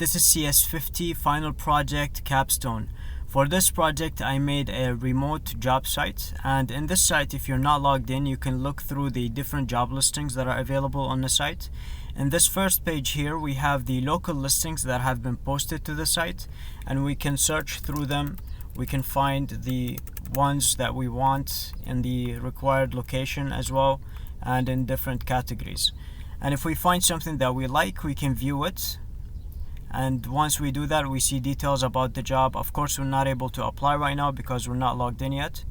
This is CS50 final project Capstone. For this project I made a remote job site, and in this site, if you're not logged in, you can look through the different job listings that are available on the site. In this first page here we have the local listings that have been posted to the site, and we can search through them. We can find the ones that we want in the required location as well, and in different categories. And if we find something that we like, we can view it. And once we do that, we see details about the job. Of course, we're not able to apply right now because we're not logged in yet.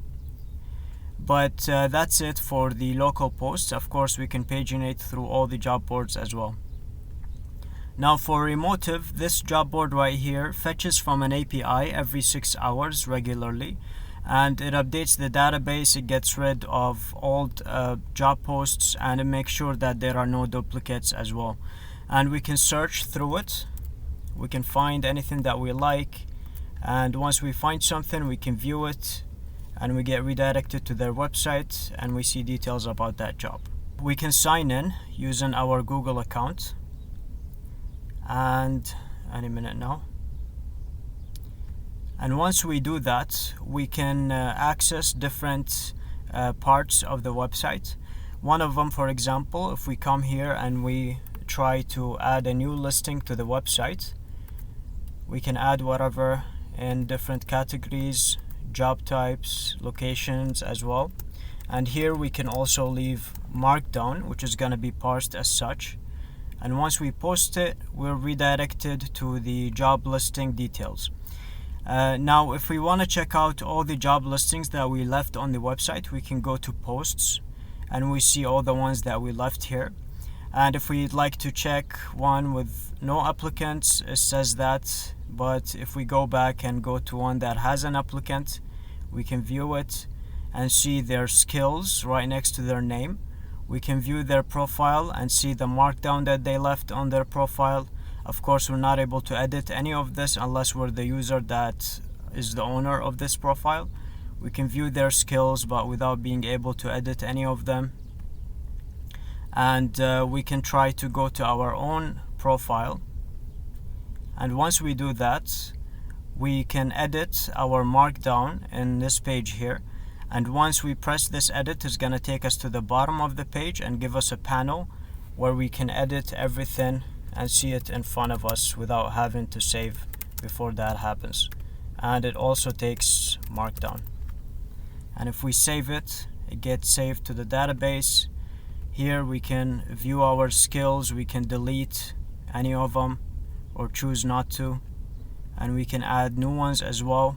But that's it for the local posts. Of course, we can paginate through all the job boards as well. Now for Remotive, this job board right here fetches from an API every 6 hours regularly, and it updates the database. It gets rid of old job posts, and it makes sure that there are no duplicates as well. And we can search through it. We can find anything that we like, and once we find something, we can view it, and we get redirected to their website, and we see details about that job. We can sign in using our Google account, and any minute now. And once we do that, we can access different parts of the website. One of them, for example, if we come here and we try to add a new listing to the website, we can add whatever in different categories, job types, locations as well. And here we can also leave markdown, which is going to be parsed as such. And once we post it, we're redirected to the job listing details. Now, if we want to check out all the job listings that we left on the website, we can go to posts, and we see all the ones that we left here. And if we'd like to check one with no applicants, it says that. But if we go back and go to one that has an applicant, we can view it and see their skills right next to their name. We can view their profile and see the markdown that they left on their profile. Of course, we're not able to edit any of this unless we're the user that is the owner of this profile. We can view their skills, but without being able to edit any of them. And we can try to go to our own profile. And once we do that, we can edit our markdown in this page here. And once we press this edit, it's going to take us to the bottom of the page and give us a panel where we can edit everything and see it in front of us without having to save before that happens. And it also takes markdown. And if we save it, it gets saved to the database. Here we can view our skills. We can delete any of them or choose not to, and we can add new ones as well.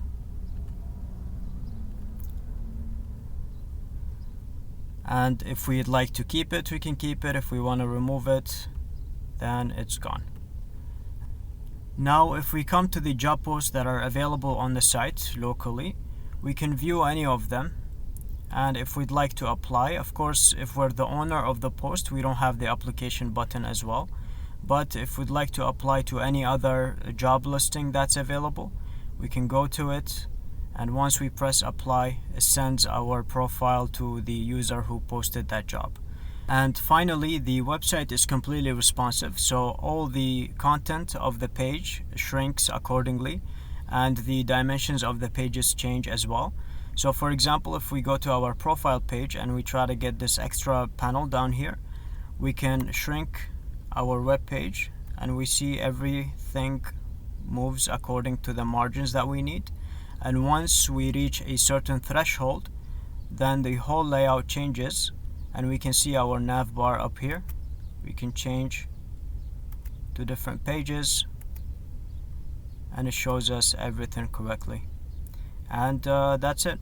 And if we'd like to keep it, we can keep it. If we want to remove it, then it's gone. Now if we come to the job posts that are available on the site locally, we can view any of them. And if we'd like to apply, of course, if we're the owner of the post, we don't have the application button as well. But if we'd like to apply to any other job listing that's available, we can go to it, and once we press apply, it sends our profile to the user who posted that job. And finally, the website is completely responsive, so all the content of the page shrinks accordingly, and the dimensions of the pages change as well. So for example, if we go to our profile page and we try to get this extra panel down here, we can shrink our web page, and we see everything moves according to the margins that we need. And once we reach a certain threshold, then the whole layout changes, and we can see our nav bar up here. We can change to different pages, and it shows us everything correctly. And that's it.